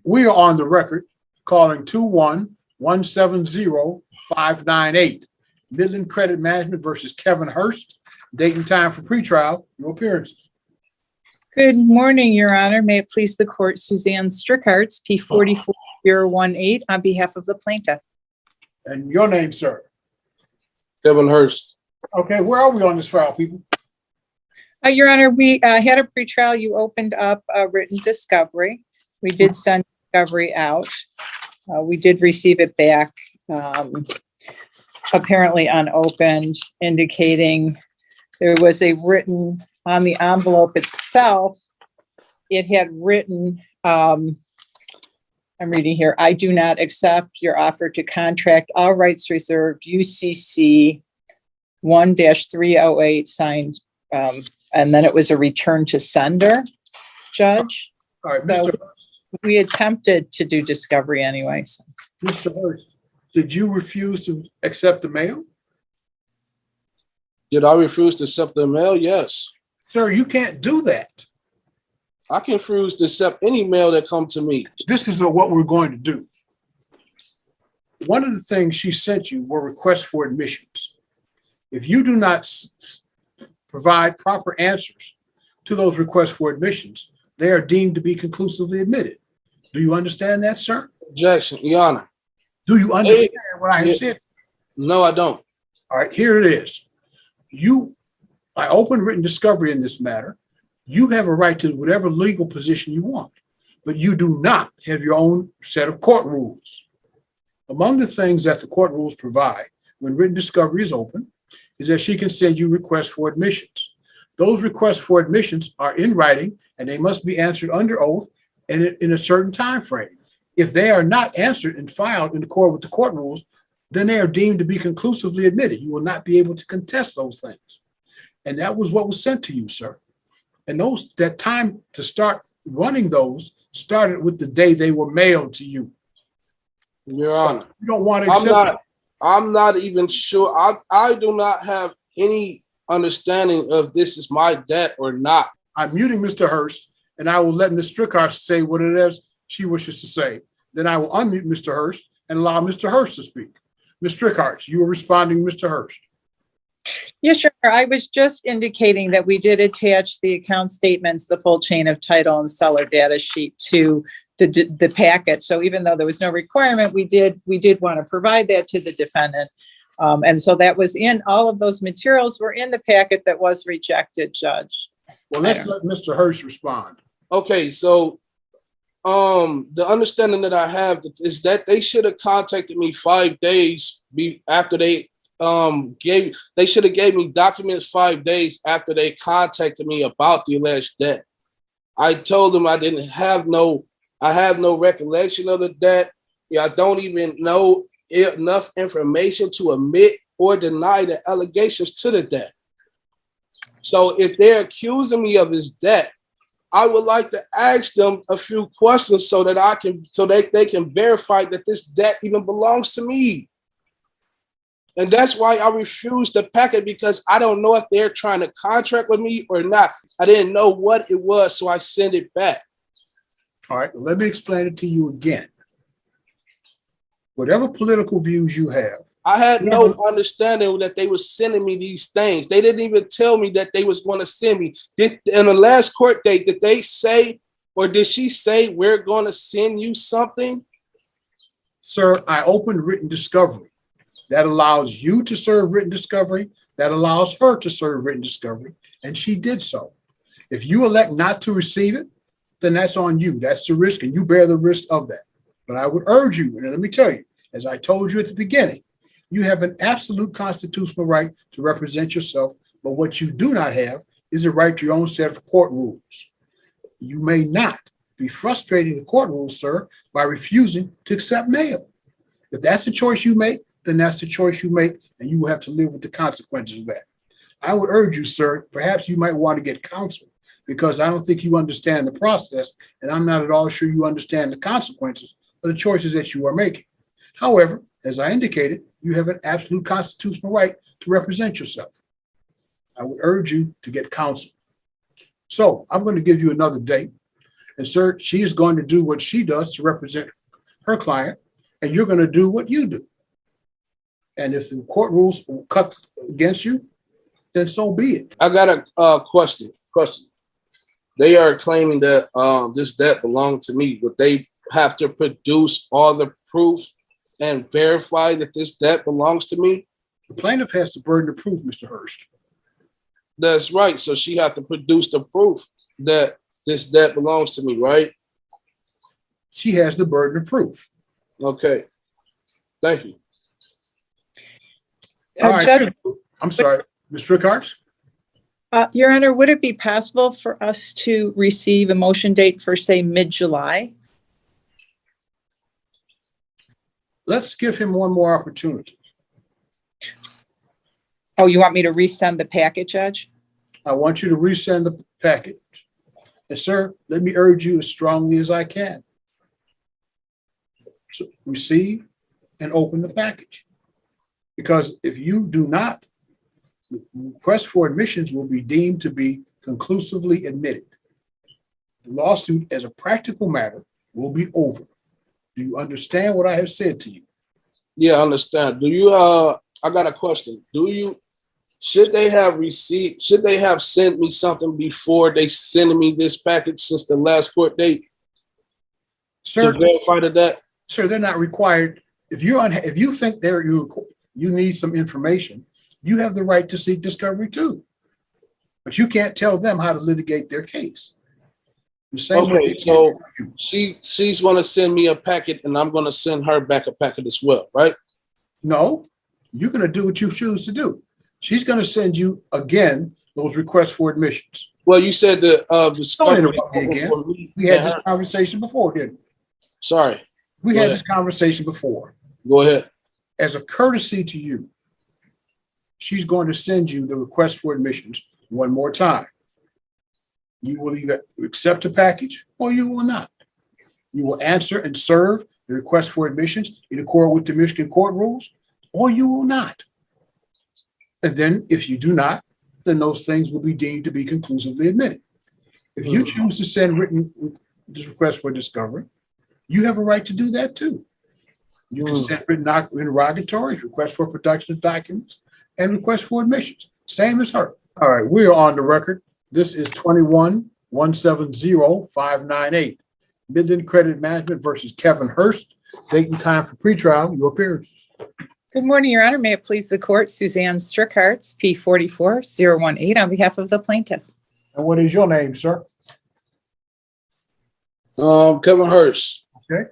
We are on the record calling 21170-598. Midland Credit Management versus Kevin Hurst. Date and time for pretrial. Your appearances. Good morning, Your Honor. May it please the court, Suzanne Strickarts, P44018, on behalf of the plaintiff. And your name, sir? Kevin Hurst. Okay, where are we on this file, people? Your Honor, we had a pretrial. You opened up a written discovery. We did send discovery out. We did receive it back, apparently unopened, indicating there was a written on the envelope itself. It had written, I'm reading here, I do not accept your offer to contract, all rights reserved, UCC 1-308, signed, and then it was a return to sender, Judge. All right, Mr. So Hurst. we attempted to do discovery anyway. So. Mr. Hurst, did you refuse to accept the mail? Did I refuse to accept the mail? Yes. Sir, you can't do that. I can refuse to accept any mail that comes to me. This is what we're going to do. One of the things she sent you were requests for admissions. If you do not provide proper answers to those requests for admissions, they are deemed to be conclusively admitted. Do you understand that, sir? Objection, Your Honor. Do you understand what I have said? No, I don't. All right, here it is. I opened written discovery in this matter. You have a right to whatever legal position you want, but you do not have your own set of court rules. Among the things that the court rules provide when written discovery is open is that she can send you requests for admissions. Those requests for admissions are in writing and they must be answered under oath and in a certain time frame. If they are not answered and filed in accord with the court rules, then they are deemed to be conclusively admitted. You will not be able to contest those things. And that was what was sent to you, sir. And that time to start running those started with the day they were mailed to you. Your Honor. You don't want to accept I'm not even sure. I do not have any understanding of this is my debt or not. I'm muting Mr. Hurst, and I will let Ms. Strickard say what it is she wishes to say. Then I will unmute Mr. Hurst and allow Mr. Hurst to speak. Ms. Strickard, you were responding, Mr. Hurst. Yes, sure. I was just indicating that we did attach the account statements, the full chain of title and seller data sheet to the packet. So even though there was no requirement, we did want to provide that to the defendant. And so that was in all of those materials were in the packet that was rejected, Judge. Well, let's let Mr. Hurst respond. Okay, so the understanding that I have is that they should have contacted me 5 days after they should have gave me documents 5 days after they contacted me about the alleged debt. I told them I have no recollection of the debt. Yeah, I don't even know enough information to admit or deny the allegations to the debt. So if they're accusing me of this debt, I would like to ask them a few questions so that they can verify that this debt even belongs to me. And that's why I refused the packet, because I don't know if they're trying to contract with me or not. I didn't know what it was, so I sent it back. All right, let me explain it to you again. Whatever political views you have. I had no understanding that they were sending me these things. They didn't even tell me that they was going to send me. In the last court date, did they say, or did she say, we're going to send you something? Sir, I opened written discovery. That allows you to serve written discovery. That allows her to serve written discovery. And she did so. If you elect not to receive it, then that's on you. That's the risk, and you bear the risk of that. But I would urge you, and let me tell you, as I told you at the beginning, you have an absolute constitutional right to represent yourself, but what you do not have is a right to your own set of court rules. You may not be frustrating the court rules, sir, by refusing to accept mail. If that's the choice you make, then that's the choice you make, and you will have to live with the consequences of that. I would urge you, sir, perhaps you might want to get counsel, because I don't think you understand the process, and I'm not at all sure you understand the consequences of the choices that you are making. However, as I indicated, you have an absolute constitutional right to represent yourself. I would urge you to get counsel. So I'm going to give you another date, And sir, she is going to do what she does to represent her client, and you're going to do what you do. And if the court rules cut against you, then so be it. I got a question. They are claiming that this debt belonged to me. Would they have to produce all the proof and verify that this debt belongs to me? The plaintiff has the burden of proof, Mr. Hurst. That's right. So she had to produce the proof that this debt belongs to me, right? She has the burden of proof. Okay. Thank you. All right. Judge, I'm sorry, Ms. Rickards? Your Honor, would it be possible for us to receive a motion date for, say, mid-July? Let's give him one more opportunity. Oh, you want me to resend the packet, Judge? I want you to resend the package. And sir, let me urge you as strongly as I can. So receive and open the package. Because if you do not, the request for admissions will be deemed to be conclusively admitted. The lawsuit, as a practical matter, will be over. Do you understand what I have said to you? Yeah, I understand. Do you I got a question. Should they have sent me something before they send me this package since the last court date Sir, to verify that? Sir, they're not required. If you think you need some information, you have the right to seek discovery too. But you can't tell them how to litigate their case. The same way Okay, so she's going to send me a packet, and I'm going to send her back a packet as well, right? No, you're going to do what you choose to do. She's going to send you again those requests for admissions. Well, you said the discovery. Don't interrupt me again. We had this conversation before, didn't we? Sorry. We had this conversation before. Go ahead. As a courtesy to you, she's going to send you the request for admissions one more time. You will either accept the package or you will not. You will answer and serve the request for admissions in accord with the Michigan court rules, or you will not. And then if you do not, then those things will be deemed to be conclusively admitted. If you choose to send written request for discovery, you have a right to do that too. You can send written interrogatories, request for production of documents, and request for admissions. Same as her. All right, we are on the record. This is 21-170-598. Midland Credit Management versus Kevin Hurst. Date and time for pretrial. Your appearance. Good morning, Your Honor. May it please the court, Suzanne Strickhartz, P44018, on behalf of the plaintiff. And what is your name, sir? Kevin Hurst. Okay.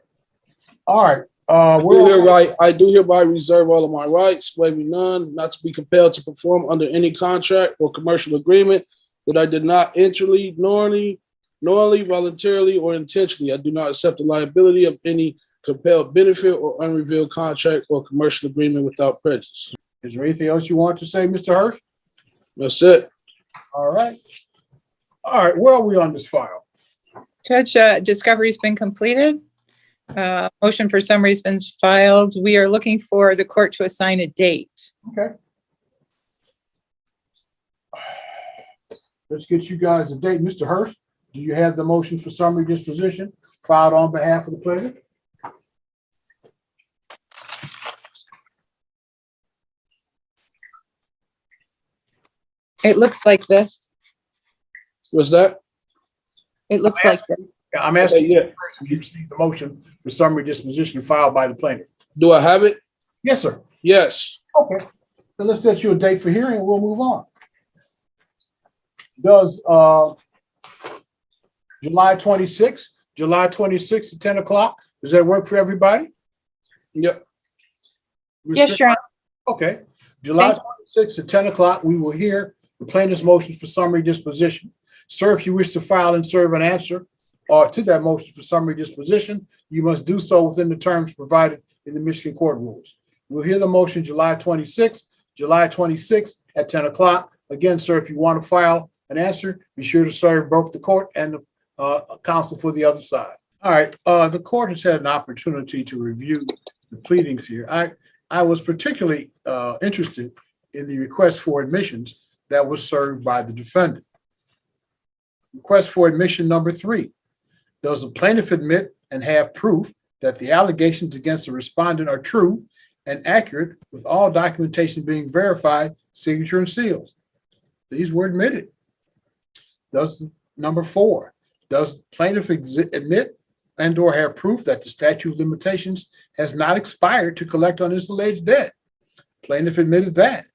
All right. I do hereby reserve all of my rights, waiving none, not to be compelled to perform under any contract or commercial agreement that I did not enter knowingly, voluntarily, or intentionally. I do not accept the liability of any compelled benefit or unrevealed contract or commercial agreement without prejudice. Is there anything else you want to say, Mr. Hurst? That's it. All right. All right. Where are we on this file? Judge, discovery's been completed. Motion for summary has been filed. We are looking for the court to assign a date. Okay. Let's get you guys a date. Mr. Hurst, do you have the motion for summary disposition filed on behalf of the plaintiff? It looks like this. What's that? It looks like this. I'm asking Yeah. first if you received the motion for summary disposition filed by the plaintiff. Do I have it? Yes, sir. Yes. Okay. So let's set you a date for hearing and we'll move on. Does July 26th at 10 o'clock, does that work for everybody? Yep. Yes, Your Honor. Okay. July 26th at 10 o'clock, we will hear the plaintiff's motion for summary disposition. Sir, if you wish to file and serve an answer to that motion for summary disposition, you must do so within the terms provided in the Michigan court rules. We'll hear the motion July 26th at 10 o'clock. Again, sir, if you want to file an answer, be sure to serve both the court and the counsel for the other side. All right, the court has had an opportunity to review the pleadings here. I was particularly interested in the request for admissions that was served by the defendant. Request for admission number 3. Does the plaintiff admit and have proof that the allegations against the respondent are true and accurate, with all documentation being verified, signature and seals? These were admitted. Number 4, does plaintiff admit and or have proof that the statute of limitations has not expired to collect on his alleged debt? Plaintiff admitted that.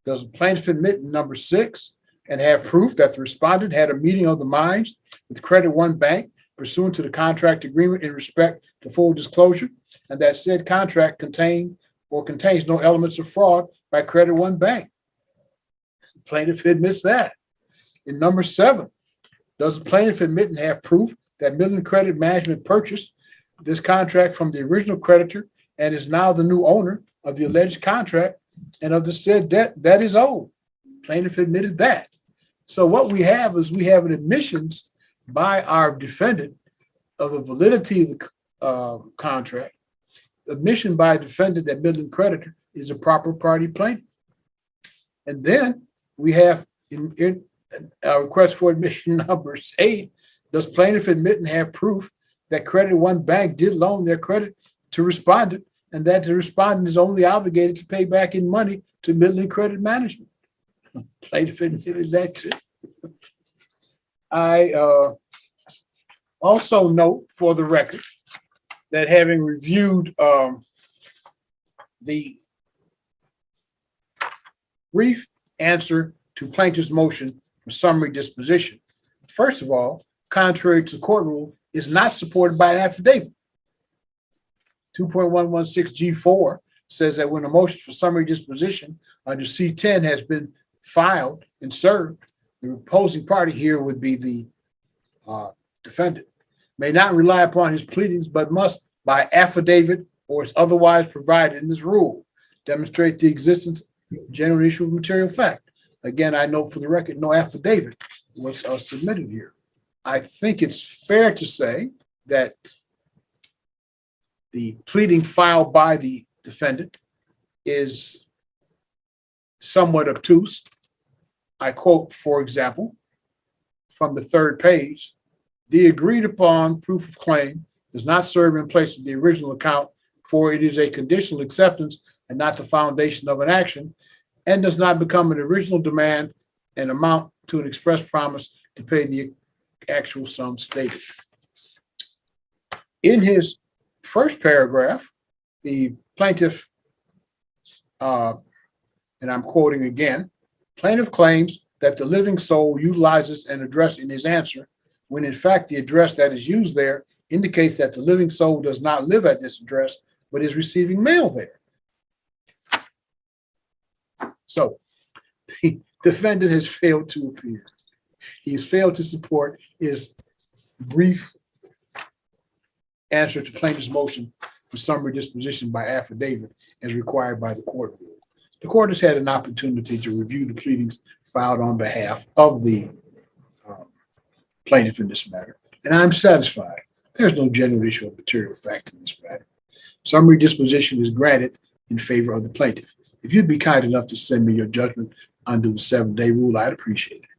Does the plaintiff admit, number 6, and have proof that the respondent had a meeting of the minds with Credit One Bank pursuant to the contract agreement in respect to full disclosure, and that said contract contains no elements of fraud by Credit One Bank? The plaintiff admits that. In number 7, does the plaintiff admit and have proof that Midland Credit Management purchased this contract from the original creditor and is now the new owner of the alleged contract and of the said debt that is owed? Plaintiff admitted that. So what we have is an admissions by our defendant of the validity of the contract, admission by a defendant that Midland creditor is a proper party plaintiff. And then we have in request for admission number 8, does plaintiff admit and have proof that Credit One Bank did loan their credit to respondent and that the respondent is only obligated to pay back in money to Midland Credit Management? Plaintiff admitted that too. I also note for the record that having reviewed the brief answer to plaintiff's motion for summary disposition, first of all, contrary to the court rule, is not supported by an affidavit. 2.116G4 says that when a motion for summary disposition under C10 has been filed and served, the opposing party here would be the defendant, may not rely upon his pleadings, but must, by affidavit or as otherwise provided in this rule, demonstrate the existence of genuine issue of material fact. Again, I note for the record, no affidavit was submitted here. I think it's fair to say that the pleading filed by the defendant is somewhat obtuse. I quote, for example, from the 3rd page, the agreed upon proof of claim does not serve in place of the original account, for it is a conditional acceptance and not the foundation of an action, and does not become an original demand and amount to an express promise to pay the actual sum stated. In his first paragraph, the plaintiff, and I'm quoting again, plaintiff claims that the living soul utilizes an address in his answer, when in fact the address that is used there indicates that the living soul does not live at this address, but is receiving mail there. So the defendant has failed to appear. He has failed to support his brief answer to plaintiff's motion for summary disposition by affidavit as required by the court rule. The court has had an opportunity to review the pleadings filed on behalf of the plaintiff in this matter, and I'm satisfied. There's no genuine issue of material fact in this matter. Summary disposition is granted in favor of the plaintiff. If you'd be kind enough to send me your judgment under the 7-day rule, I'd appreciate it.